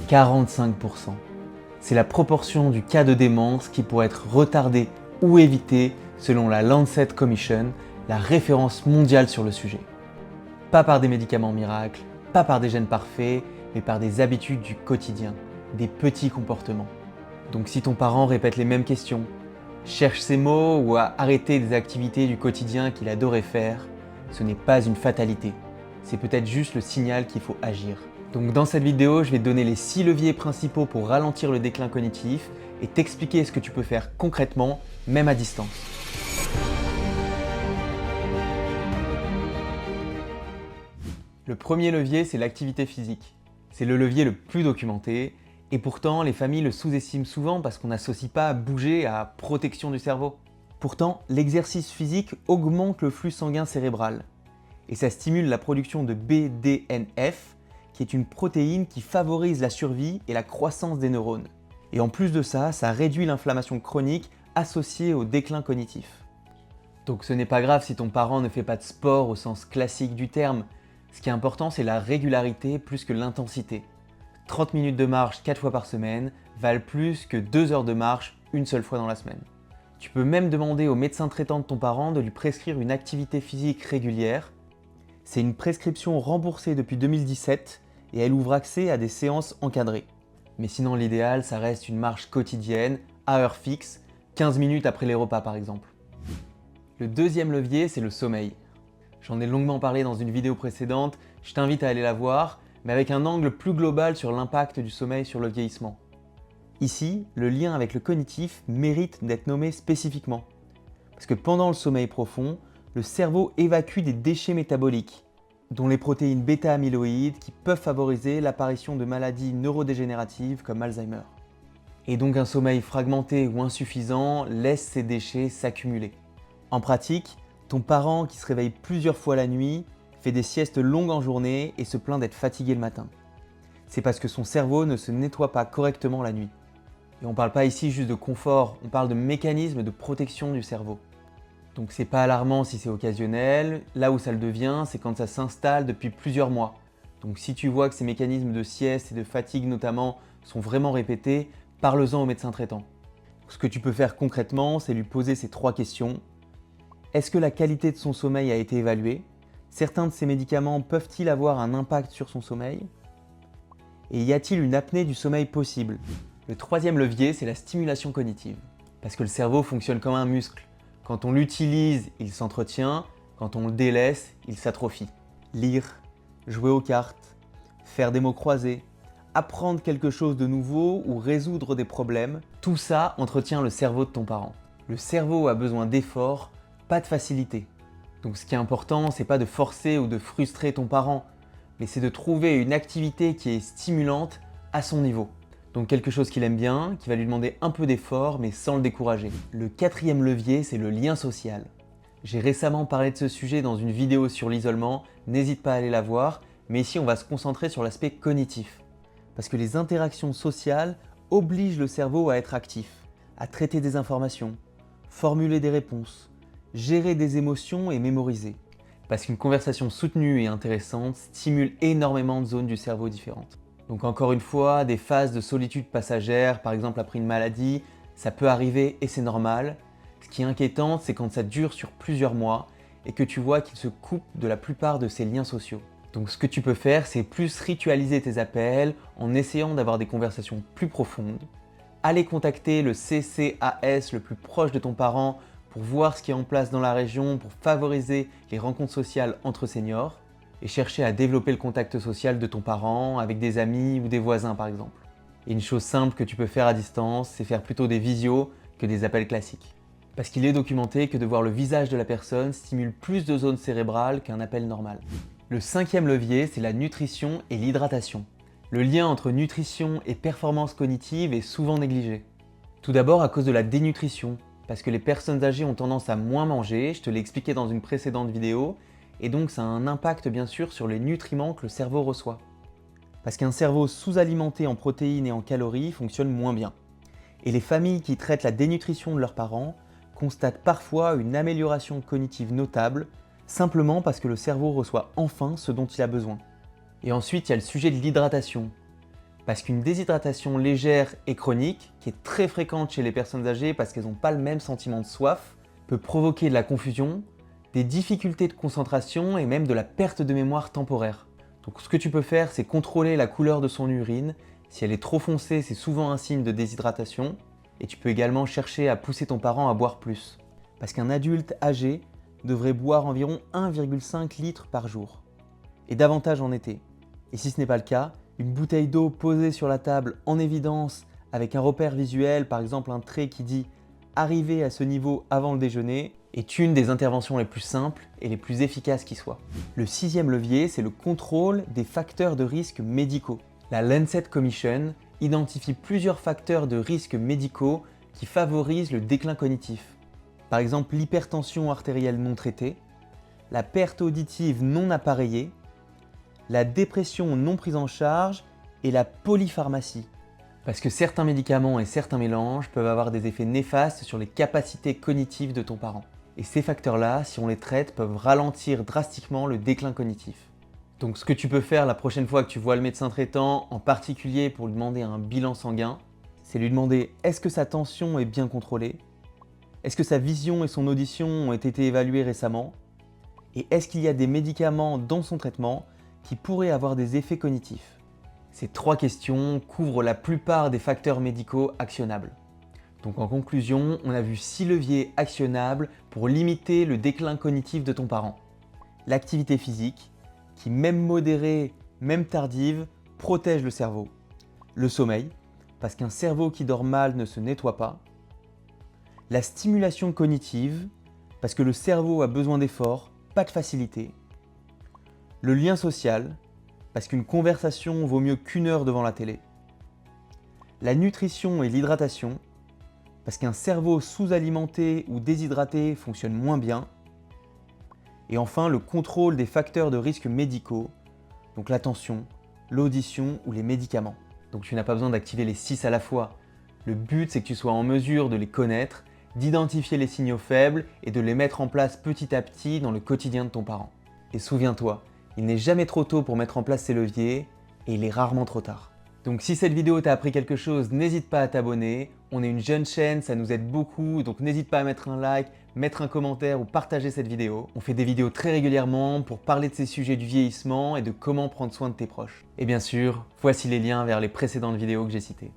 45%. C'est la proportion du cas de démence qui pourrait être retardé ou évité selon la Lancet Commission, la référence mondiale sur le sujet. Pas par des médicaments miracles, pas par des gènes parfaits, mais par des habitudes du quotidien, des petits comportements. Donc si ton parent répète les mêmes questions, cherche ses mots ou a arrêté des activités du quotidien qu'il adorait faire, ce n'est pas une fatalité. C'est peut-être juste le signal qu'il faut agir. Donc dans cette vidéo, je vais te donner les 6 leviers principaux pour ralentir le déclin cognitif et t'expliquer ce que tu peux faire concrètement, même à distance. Le premier levier, c'est l'activité physique. C'est le levier le plus documenté et pourtant les familles le sous-estiment souvent parce qu'on n'associe pas bouger à protection du cerveau. Pourtant, l'exercice physique augmente le flux sanguin cérébral et ça stimule la production de BDNF, qui est une protéine qui favorise la survie et la croissance des neurones. Et en plus de ça, ça réduit l'inflammation chronique associée au déclin cognitif. Donc ce n'est pas grave si ton parent ne fait pas de sport au sens classique du terme. Ce qui est important, c'est la régularité plus que l'intensité. 30 minutes de marche 4 fois par semaine valent plus que 2 heures de marche une seule fois dans la semaine. Tu peux même demander au médecin traitant de ton parent de lui prescrire une activité physique régulière. C'est une prescription remboursée depuis 2017 et elle ouvre accès à des séances encadrées. Mais sinon l'idéal, ça reste une marche quotidienne, à heure fixe, 15 minutes après les repas par exemple. Le deuxième levier, c'est le sommeil. J'en ai longuement parlé dans une vidéo précédente, je t'invite à aller la voir, mais avec un angle plus global sur l'impact du sommeil sur le vieillissement. Ici, le lien avec le cognitif mérite d'être nommé spécifiquement. Parce que pendant le sommeil profond, le cerveau évacue des déchets métaboliques, dont les protéines bêta-amyloïdes qui peuvent favoriser l'apparition de maladies neurodégénératives comme Alzheimer. Et donc un sommeil fragmenté ou insuffisant laisse ces déchets s'accumuler. En pratique, ton parent qui se réveille plusieurs fois la nuit fait des siestes longues en journée et se plaint d'être fatigué le matin. C'est parce que son cerveau ne se nettoie pas correctement la nuit. Et on ne parle pas ici juste de confort, on parle de mécanismes de protection du cerveau. Donc c'est pas alarmant si c'est occasionnel, là où ça le devient, c'est quand ça s'installe depuis plusieurs mois. Donc si tu vois que ces mécanismes de sieste et de fatigue notamment sont vraiment répétés, parle-en au médecin traitant. Ce que tu peux faire concrètement, c'est lui poser ces 3 questions. Est-ce que la qualité de son sommeil a été évaluée? Certains de ces médicaments peuvent-ils avoir un impact sur son sommeil? Et y a-t-il une apnée du sommeil possible? Le troisième levier, c'est la stimulation cognitive. Parce que le cerveau fonctionne comme un muscle. Quand on l'utilise, il s'entretient. Quand on le délaisse, il s'atrophie. Lire, jouer aux cartes, faire des mots croisés, apprendre quelque chose de nouveau ou résoudre des problèmes, tout ça entretient le cerveau de ton parent. Le cerveau a besoin d'efforts, pas de facilité. Donc ce qui est important, c'est pas de forcer ou de frustrer ton parent, mais c'est de trouver une activité qui est stimulante à son niveau. Donc quelque chose qu'il aime bien, qui va lui demander un peu d'effort, mais sans le décourager. Le quatrième levier, c'est le lien social. J'ai récemment parlé de ce sujet dans une vidéo sur l'isolement, n'hésite pas à aller la voir, mais ici on va se concentrer sur l'aspect cognitif. Parce que les interactions sociales obligent le cerveau à être actif, à traiter des informations, formuler des réponses, gérer des émotions et mémoriser. Parce qu'une conversation soutenue et intéressante stimule énormément de zones du cerveau différentes. Donc encore une fois, des phases de solitude passagère, par exemple après une maladie, ça peut arriver et c'est normal. Ce qui est inquiétant, c'est quand ça dure sur plusieurs mois et que tu vois qu'il se coupe de la plupart de ses liens sociaux. Donc ce que tu peux faire, c'est plus ritualiser tes appels en essayant d'avoir des conversations plus profondes. Aller contacter le CCAS le plus proche de ton parent pour voir ce qui est en place dans la région pour favoriser les rencontres sociales entre seniors et chercher à développer le contact social de ton parent avec des amis ou des voisins par exemple. Et une chose simple que tu peux faire à distance, c'est faire plutôt des visios que des appels classiques. Parce qu'il est documenté que de voir le visage de la personne stimule plus de zones cérébrales qu'un appel normal. Le cinquième levier, c'est la nutrition et l'hydratation. Le lien entre nutrition et performance cognitive est souvent négligé. Tout d'abord à cause de la dénutrition, parce que les personnes âgées ont tendance à moins manger, je te l'ai expliqué dans une précédente vidéo, et donc ça a un impact bien sûr sur les nutriments que le cerveau reçoit. Parce qu'un cerveau sous-alimenté en protéines et en calories fonctionne moins bien. Et les familles qui traitent la dénutrition de leurs parents constatent parfois une amélioration cognitive notable, simplement parce que le cerveau reçoit enfin ce dont il a besoin. Et ensuite, il y a le sujet de l'hydratation. Parce qu'une déshydratation légère et chronique, qui est très fréquente chez les personnes âgées parce qu'elles n'ont pas le même sentiment de soif, peut provoquer de la confusion, des difficultés de concentration et même de la perte de mémoire temporaire. Donc ce que tu peux faire, c'est contrôler la couleur de son urine. Si elle est trop foncée, c'est souvent un signe de déshydratation. Et tu peux également chercher à pousser ton parent à boire plus. Parce qu'un adulte âgé devrait boire environ 1,5 litre par jour. Et davantage en été. Et si ce n'est pas le cas, une bouteille d'eau posée sur la table en évidence avec un repère visuel, par exemple un trait qui dit « Arriver à ce niveau avant le déjeuner », est une des interventions les plus simples et les plus efficaces qui soient. Le 6e levier, c'est le contrôle des facteurs de risque médicaux. La Lancet Commission identifie plusieurs facteurs de risque médicaux qui favorisent le déclin cognitif. Par exemple, l'hypertension artérielle non traitée, la perte auditive non appareillée, la dépression non prise en charge et la polypharmacie. Parce que certains médicaments et certains mélanges peuvent avoir des effets néfastes sur les capacités cognitives de ton parent. Et ces facteurs-là, si on les traite, peuvent ralentir drastiquement le déclin cognitif. Donc ce que tu peux faire la prochaine fois que tu vois le médecin traitant, en particulier pour lui demander un bilan sanguin, c'est lui demander est-ce que sa tension est bien contrôlée? Est-ce que sa vision et son audition ont été évaluées récemment? Et est-ce qu'il y a des médicaments dans son traitement qui pourraient avoir des effets cognitifs? Ces 3 questions couvrent la plupart des facteurs médicaux actionnables. Donc en conclusion, on a vu 6 leviers actionnables pour limiter le déclin cognitif de ton parent. L'activité physique, qui même modérée, même tardive, protège le cerveau. Le sommeil, parce qu'un cerveau qui dort mal ne se nettoie pas. La stimulation cognitive, parce que le cerveau a besoin d'efforts, pas de facilité. Le lien social, parce qu'une conversation vaut mieux qu'1 heure devant la télé. La nutrition et l'hydratation, parce qu'un cerveau sous-alimenté ou déshydraté fonctionne moins bien. Et enfin, le contrôle des facteurs de risque médicaux, donc l'attention, l'audition ou les médicaments. Donc tu n'as pas besoin d'activer les 6 à la fois. Le but, c'est que tu sois en mesure de les connaître, d'identifier les signaux faibles et de les mettre en place petit à petit dans le quotidien de ton parent. Et souviens-toi, il n'est jamais trop tôt pour mettre en place ces leviers et il est rarement trop tard. Donc si cette vidéo t'a appris quelque chose, n'hésite pas à t'abonner. On est une jeune chaîne, ça nous aide beaucoup, donc n'hésite pas à mettre un like, mettre un commentaire ou partager cette vidéo. On fait des vidéos très régulièrement pour parler de ces sujets du vieillissement et de comment prendre soin de tes proches. Et bien sûr, voici les liens vers les précédentes vidéos que j'ai citées.